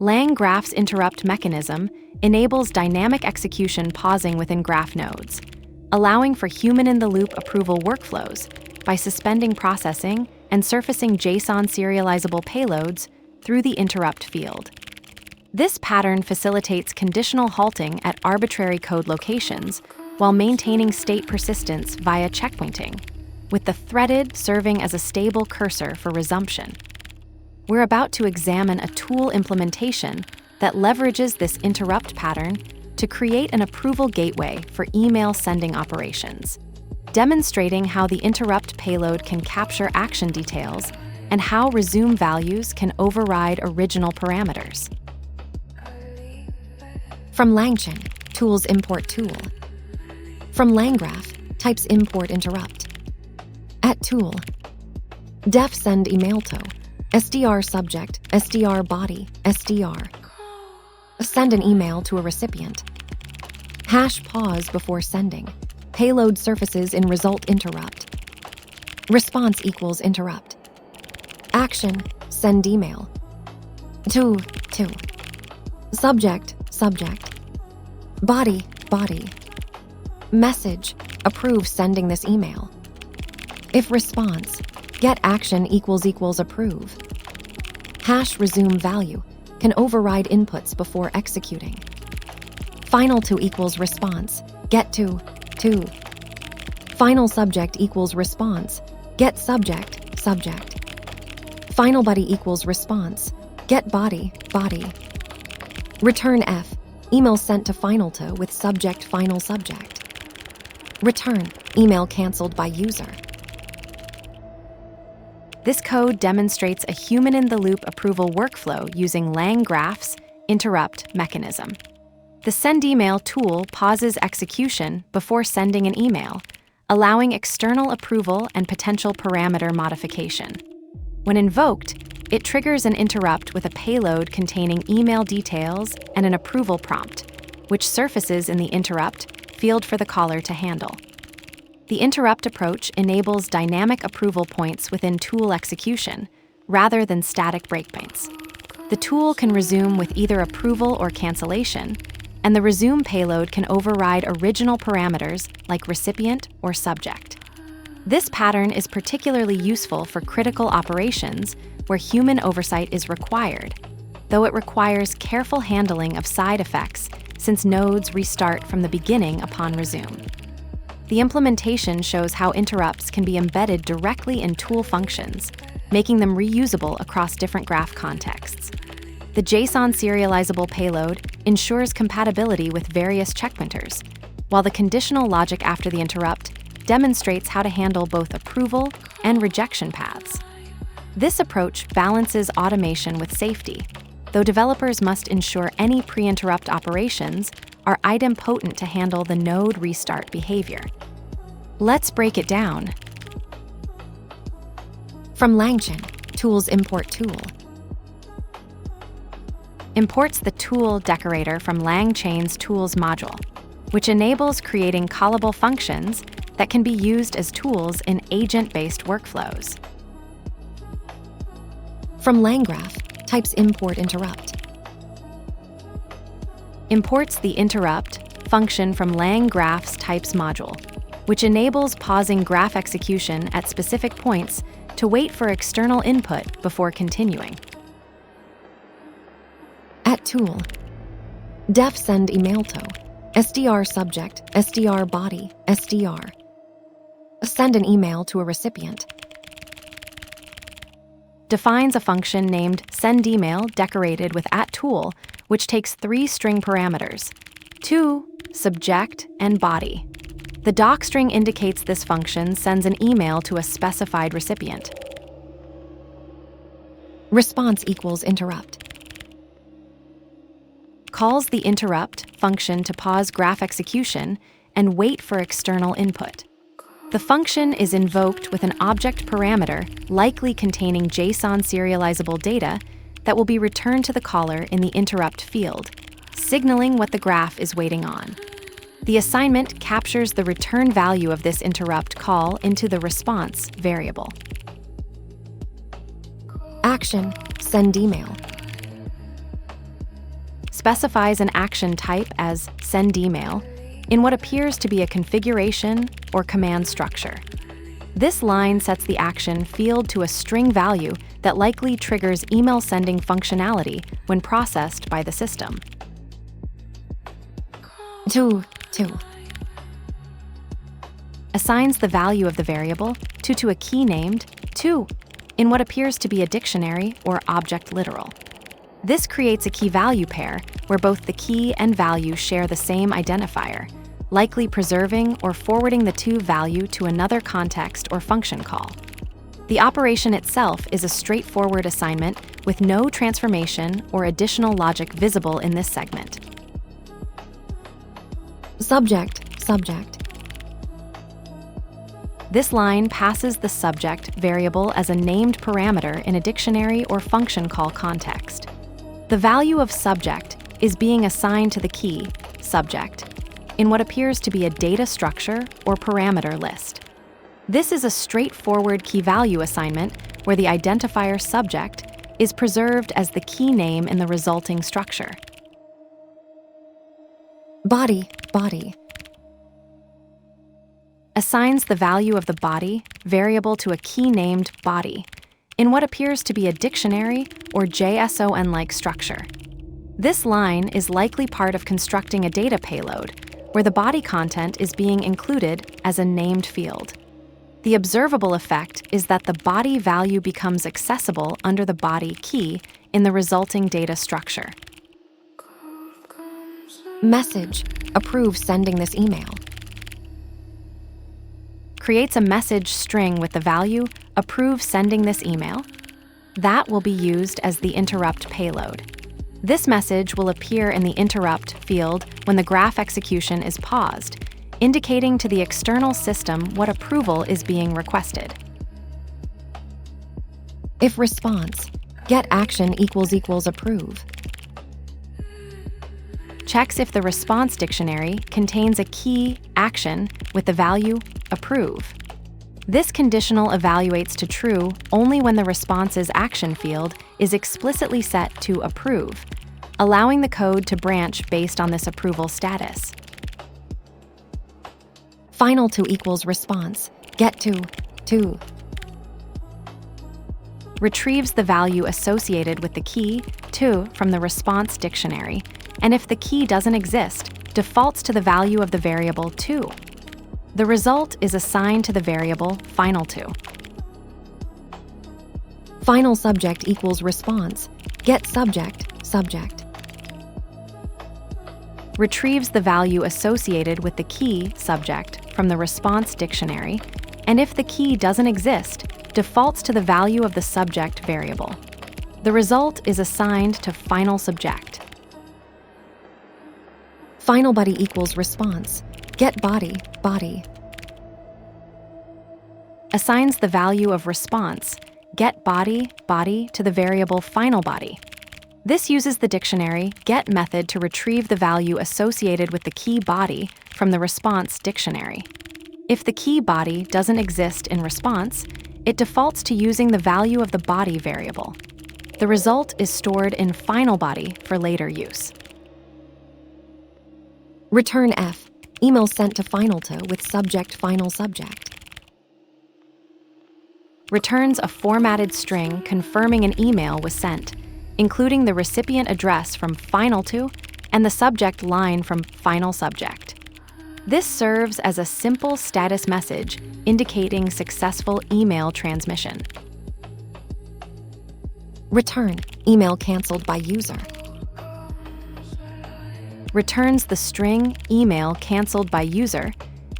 LangGraph's interrupt mechanism enables dynamic execution pausing within graph nodes, allowing for human-in-the-loop approval workflows by suspending processing and surfacing JSON serializable payloads through the interrupt field. This pattern facilitates conditional halting at arbitrary code locations while maintaining state persistence via checkpointing, with the threaded serving as a stable cursor for resumption. We're about to examine a tool implementation that leverages this interrupt pattern to create an approval gateway for email sending operations, demonstrating how the interrupt payload can capture action details and how resume values can override original parameters. From LangChain, tools import tool. From LangGraph, types import interrupt. At tool, def send email to, SDR subject, SDR body, SDR. Send an email to a recipient. Hash pause before sending. Payload surfaces in result interrupt. Response equals interrupt. Action, send email. To. Subject, subject. Body, body. Message, approve sending this email. If response, get action equals approve. Hash resume value can override inputs before executing. Final to equals response, get to. Final subject equals response, get subject, subject. Final body equals response, get body, body. Return F, email sent to final to with subject final subject. Return, email canceled by user. This code demonstrates a human-in-the-loop approval workflow using LangGraph's interrupt mechanism. The send email tool pauses execution before sending an email, allowing external approval and potential parameter modification. When invoked, it triggers an interrupt with a payload containing email details and an approval prompt, which surfaces in the interrupt field for the caller to handle. The interrupt approach enables dynamic approval points within tool execution, rather than static breakpoints. The tool can resume with either approval or cancellation, and the resume payload can override original parameters like recipient or subject. This pattern is particularly useful for critical operations where human oversight is required, though it requires careful handling of side effects since nodes restart from the beginning upon resume. The implementation shows how interrupts can be embedded directly in tool functions, making them reusable across different graph contexts. The JSON serializable payload ensures compatibility with various checkpointers, while the conditional logic after the interrupt demonstrates how to handle both approval and rejection paths. This approach balances automation with safety, though developers must ensure any pre-interrupt operations are idempotent to handle the node restart behavior. Let's break it down. From LangChain, tools import tool. Imports the tool decorator from LangChain's tools module, which enables creating callable functions that can be used as tools in agent-based workflows. From LangGraph, types import interrupt. Imports the interrupt function from LangGraph's types module, which enables pausing graph execution at specific points to wait for external input before continuing. At tool, def send email to, SDR subject, SDR body, SDR. Send an email to a recipient. Defines a function named sendEmail decorated with @tool, which takes 3 string parameters, to, subject, and body. The docstring indicates this function sends an email to a specified recipient. Response equals interrupt. Calls the interrupt function to pause graph execution and wait for external input. The function is invoked with an object parameter likely containing JSON serializable data that will be returned to the caller in the interrupt field, signaling what the graph is waiting on. The assignment captures the return value of this interrupt call into the response variable. Action, send email. specifies an action type as send email in what appears to be a configuration or command structure. This line sets the action field to a string value that likely triggers email sending functionality when processed by the system. Two. Assigns the value of the variable to a key named to in what appears to be a dictionary or object literal. This creates a key-value pair where both the key and value share the same identifier, likely preserving or forwarding the to value to another context or function call. The operation itself is a straightforward assignment with no transformation or additional logic visible in this segment. Subject. This line passes the subject variable as a named parameter in a dictionary or function call context. The value of subject is being assigned to the key, subject, in what appears to be a data structure or parameter list. This is a straightforward key-value assignment where the identifier subject is preserved as the key name in the resulting structure. Body. Assigns the value of the body variable to a key named body in what appears to be a dictionary or JSON-like structure. This line is likely part of constructing a data payload where the body content is being included as a named field. The observable effect is that the body value becomes accessible under the body key in the resulting data structure. Message. Approve sending this email. Creates a message string with the value approve sending this email. That will be used as the interrupt payload. This message will appear in the interrupt field when the graph execution is paused, indicating to the external system what approval is being requested. If response, get action == approve. Checks if the response dictionary contains a key action with the value approve. This conditional evaluates to true only when the response's action field is explicitly set to approve, allowing the code to branch based on this approval status. Final to = response, get to. Retrieves the value associated with the key to from the response dictionary, and if the key doesn't exist, defaults to the value of the variable to. The result is assigned to the variable final to. Final subject = response, get subject. Retrieves the value associated with the key subject from the response dictionary, and if the key doesn't exist, defaults to the value of the subject variable. The result is assigned to final subject. Final body = response, get body. Assigns the value of response, get body, to the variable final body. This uses the dictionary get method to retrieve the value associated with the key body from the response dictionary. If the key body doesn't exist in response, it defaults to using the value of the body variable. The result is stored in final body for later use. Return F, email sent to final to with subject final subject. Returns a formatted string confirming an email was sent, including the recipient address from final to and the subject line from final subject. This serves as a simple status message indicating successful email transmission. Return, email canceled by user. Returns the string email canceled by user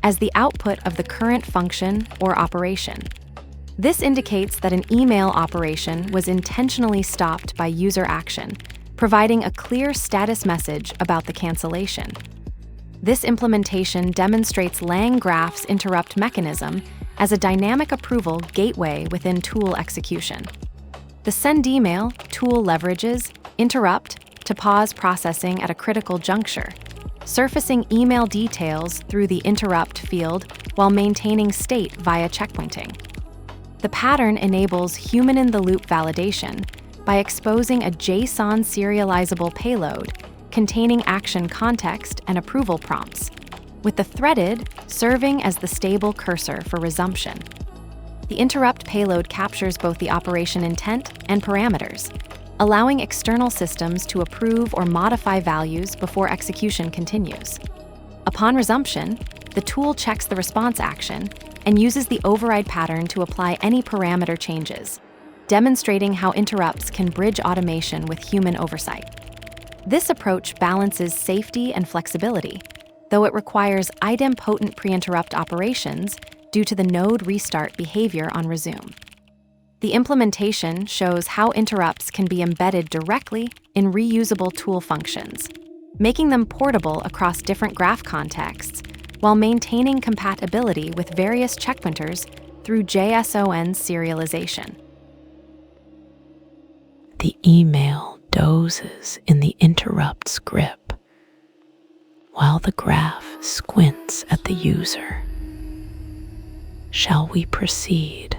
as the output of the current function or operation. This indicates that an email operation was intentionally stopped by user action, providing a clear status message about the cancellation. This implementation demonstrates LangGraph's interrupt mechanism as a dynamic approval gateway within tool execution. The send email tool leverages interrupt to pause processing at a critical juncture, surfacing email details through the interrupt field while maintaining state via checkpointing. The pattern enables human-in-the-loop validation by exposing a JSON serializable payload containing action context and approval prompts, with the threaded serving as the stable cursor for resumption. The interrupt payload captures both the operation intent and parameters, allowing external systems to approve or modify values before execution continues. Upon resumption, the tool checks the response action and uses the override pattern to apply any parameter changes, demonstrating how interrupts can bridge automation with human oversight. This approach balances safety and flexibility, though it requires idempotent pre-interrupt operations due to the node restart behavior on resume. The implementation shows how interrupts can be embedded directly in reusable tool functions, making them portable across different graph contexts while maintaining compatibility with various checkpointers through JSON serialization. The email dozes in the interrupt's grip, while the graph squints at the user. Shall we proceed?